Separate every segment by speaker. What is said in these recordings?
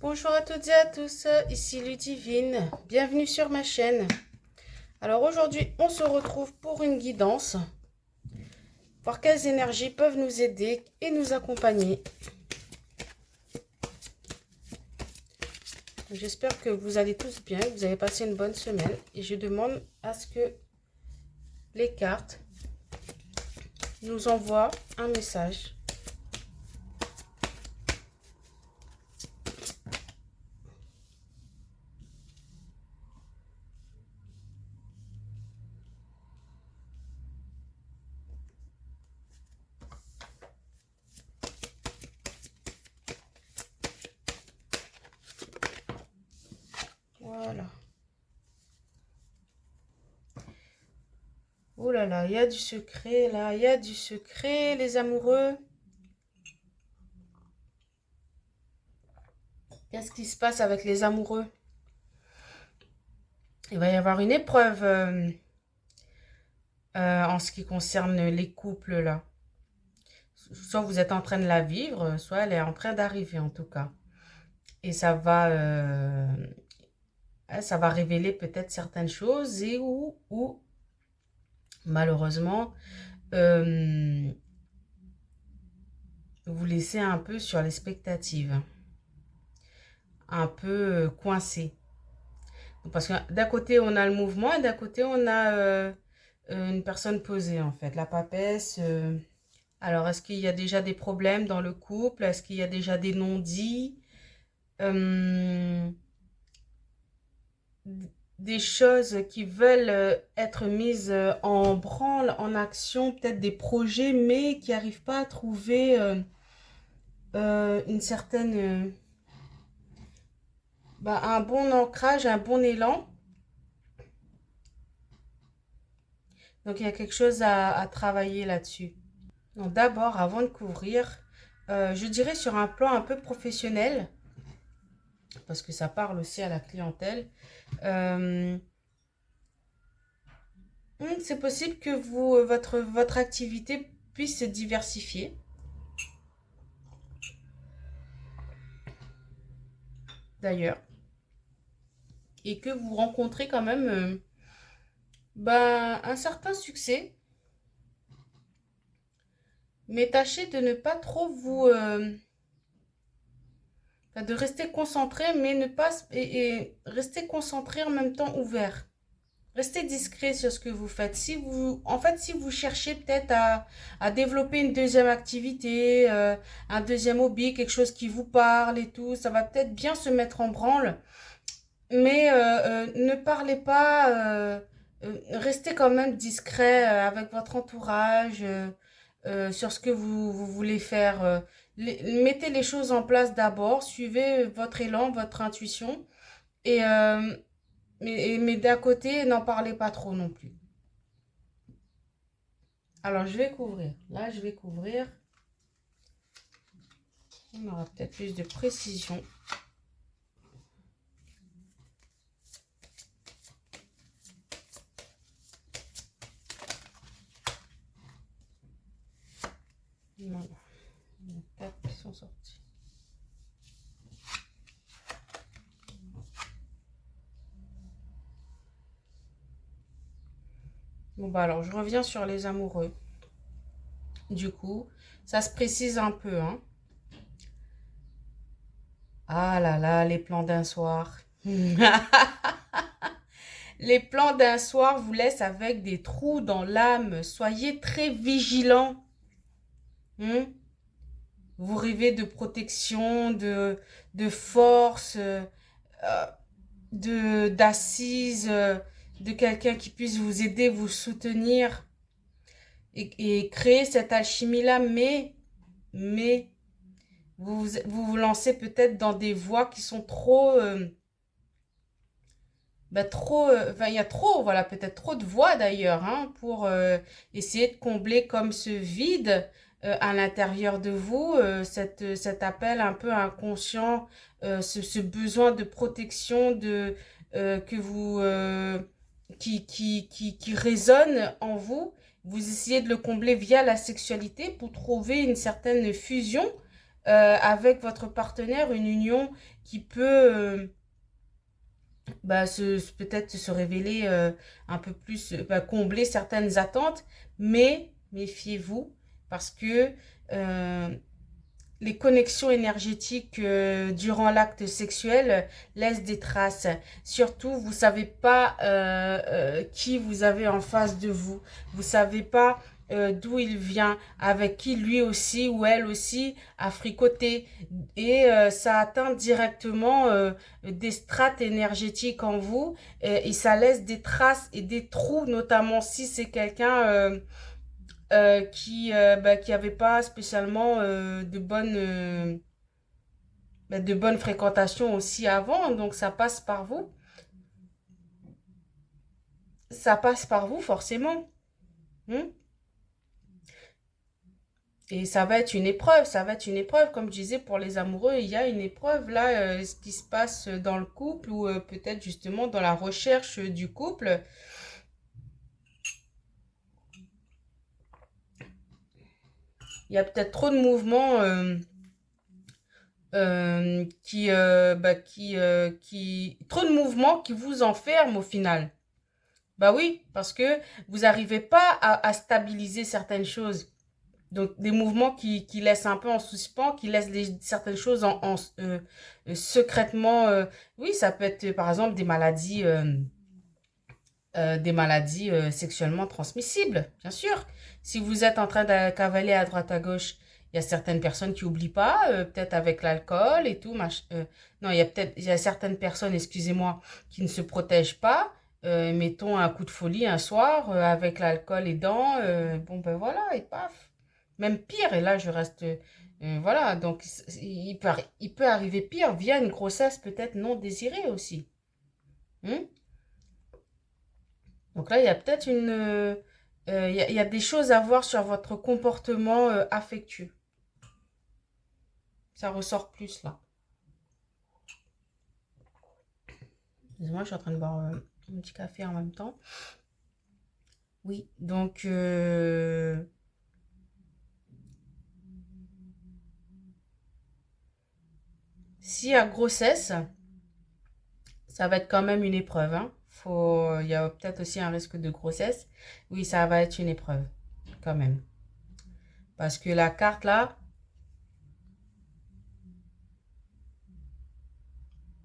Speaker 1: Bonjour à toutes et à tous, ici Ludivine, bienvenue sur ma chaîne. Alors aujourd'hui on se retrouve pour une guidance, voir quelles énergies peuvent nous aider et nous accompagner. J'espère que vous allez tous bien, que vous avez passé une bonne semaine et je demande à ce que les cartes nous envoient un message. Voilà. Oh là là, il y a du secret là, il y a du secret les amoureux. Qu'est-ce qui se passe avec les amoureux? Il va y avoir une épreuve en ce qui concerne les couples là. Soit vous êtes en train de la vivre, soit elle est en train d'arriver en tout cas. Et ça va révéler peut-être certaines choses et ou malheureusement, euh, vous laisser un peu sur l'expectative, un peu coincé. Parce que d'un côté, on a le mouvement et d'un côté, on a une personne posée en fait, la papesse. Alors, est-ce qu'il y a déjà des problèmes dans le couple? Est-ce qu'il y a déjà des non-dits? Euh, des choses qui veulent être mises en branle, en action, peut-être des projets, mais qui n'arrivent pas à trouver une certaine, un bon ancrage, un bon élan. Donc il y a quelque chose à travailler là-dessus. Donc d'abord, avant de couvrir, je dirais sur un plan un peu professionnel, parce que ça parle aussi à la clientèle. Euh, c'est possible que votre activité puisse se diversifier, d'ailleurs, et que vous rencontrez quand même un certain succès, mais tâchez de ne pas trop de rester concentré, mais ne pas et rester concentré en même temps ouvert. Restez discret sur ce que vous faites. Si vous cherchez peut-être à développer une deuxième activité, un deuxième hobby, quelque chose qui vous parle et tout, ça va peut-être bien se mettre en branle. Mais ne parlez pas, restez quand même discret avec votre entourage sur ce que vous voulez faire. Mettez les choses en place d'abord, suivez votre élan, votre intuition. Et, mais d'un côté, n'en parlez pas trop non plus. Alors, je vais couvrir. Là, je vais couvrir. On aura peut-être plus de précision. Voilà. Il y en a 4 qui sont sortis. Bon, alors, je reviens sur les amoureux. Du coup, ça se précise un peu, hein. Ah là là, les plans d'un soir. Les plans d'un soir vous laissent avec des trous dans l'âme. Soyez très vigilants. Hmm. Vous rêvez de protection, de force, d'assises, de quelqu'un qui puisse vous aider, vous soutenir et créer cette alchimie-là. Mais vous lancez peut-être dans des voies qui sont trop, il y a trop, voilà, peut-être trop de voix d'ailleurs, hein, pour essayer de combler comme ce vide à l'intérieur de vous, cet appel un peu inconscient, ce besoin de protection que vous, qui résonne en vous. Vous essayez de le combler via la sexualité pour trouver une certaine fusion avec votre partenaire, une union qui peut peut-être se révéler un peu plus, combler certaines attentes, mais méfiez-vous parce que euh, les connexions énergétiques durant l'acte sexuel laissent des traces. Surtout, vous savez pas qui vous avez en face de vous. Vous savez pas d'où il vient, avec qui lui aussi ou elle aussi a fricoté. Et ça atteint directement des strates énergétiques en vous et ça laisse des traces et des trous, notamment si c'est quelqu'un qui avait pas spécialement de bonnes fréquentations aussi avant, donc ça passe par vous. Ça passe par vous forcément. Hmm. Et ça va être une épreuve, ça va être une épreuve. Comme je disais, pour les amoureux, il y a une épreuve là, ce qui se passe dans le couple ou peut-être justement dans la recherche du couple. Il y a peut-être trop de mouvements trop de mouvements qui vous enferment au final. Bah oui, parce que vous n'arrivez pas à stabiliser certaines choses. Donc des mouvements qui laissent un peu en suspens, qui laissent certaines choses secrètement. Oui, ça peut être par exemple des maladies sexuellement transmissibles, bien sûr. Si vous êtes en train de cavaler à droite à gauche, il y a certaines personnes qui oublient pas, peut-être avec l'alcool et tout. Non, il y a certaines personnes, excusez-moi, qui ne se protègent pas. Mettons un coup de folie un soir avec l'alcool aidant. Bon ben voilà, et paf. Même pire, et là je reste. Voilà, donc il peut arriver pire via une grossesse peut-être non désirée aussi. Hmm. Donc là, il y a peut-être il y a des choses à voir sur votre comportement affectueux. Ça ressort plus là. Excusez-moi, je suis en train de boire un petit café en même temps. Oui, donc si à grossesse, ça va être quand même une épreuve, hein. Il y a peut-être aussi un risque de grossesse. Oui, ça va être une épreuve, quand même. Parce que la carte là,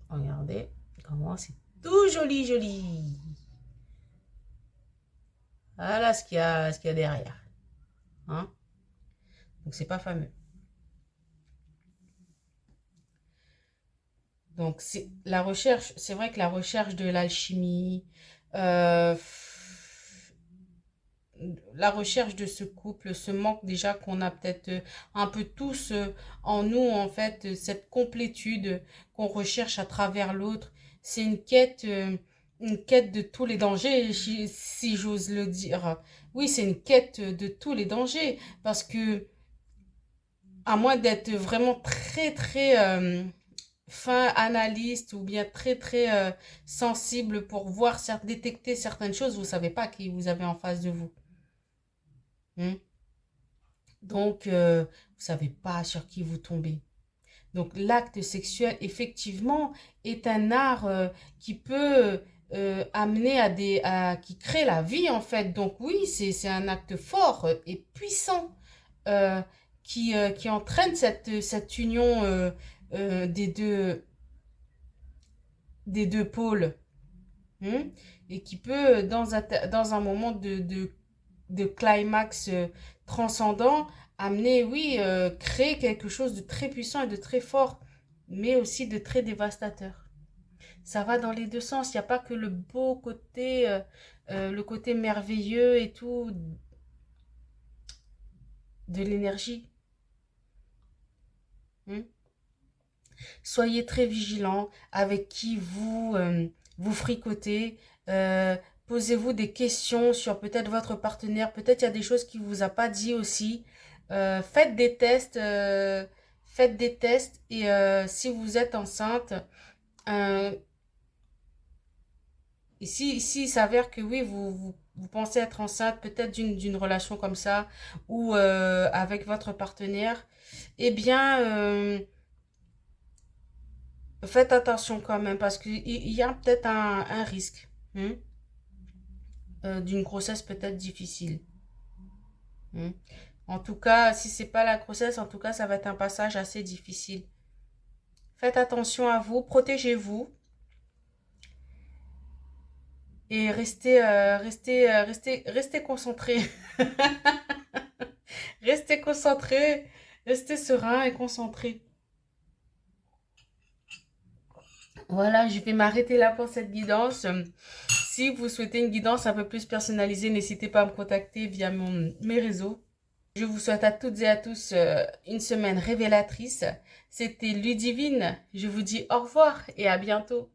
Speaker 1: regardez comment c'est tout joli, joli. Voilà ce qu'il y a derrière. Hein. Donc c'est pas fameux. Donc c'est la recherche, c'est vrai que la recherche de l'alchimie, euh, la recherche de ce couple, ce manque déjà qu'on a peut-être un peu tous en nous, en fait, cette complétude qu'on recherche à travers l'autre, c'est une quête de tous les dangers, si j'ose le dire. Oui, c'est une quête de tous les dangers, parce que à moins d'être vraiment très, très fin analyste ou bien très, très sensible pour voir, détecter certaines choses, vous savez pas qui vous avez en face de vous. Hmm. Donc, vous savez pas sur qui vous tombez. Donc, l'acte sexuel, effectivement, est un art qui peut amener qui crée la vie, en fait. Donc, oui, c'est un acte fort et puissant euh, qui entraîne cette union des des deux pôles. Hmm. Et qui peut, dans un moment de climax transcendant, amener, oui, créer quelque chose de très puissant et de très fort, mais aussi de très dévastateur. Ça va dans les deux sens. Il n'y a pas que le beau côté, le côté merveilleux et tout de l'énergie. Hmm. Soyez très vigilant avec qui vous fricotez. Euh, Posez-vous des questions sur peut-être votre partenaire. Peut-être il y a des choses qu'il vous a pas dit aussi. Faites des tests. Faites des tests. Et si vous êtes enceinte, euh, et si il s'avère que oui, vous pensez être enceinte, peut-être d'une relation comme ça, ou avec votre partenaire, eh bien, faites attention quand même, parce qu'il y a peut-être un risque hein, d'une grossesse peut-être difficile. Hein. En tout cas, si c'est pas la grossesse, en tout cas, ça va être un passage assez difficile. Faites attention à vous, protégez-vous et restez concentré. Restez concentré, restez serein et concentré. Voilà, je vais m'arrêter là pour cette guidance. Si vous souhaitez une guidance un peu plus personnalisée, n'hésitez pas à me contacter via mes réseaux. Je vous souhaite à toutes et à tous une semaine révélatrice. C'était Ludivine. Je vous dis au revoir et à bientôt.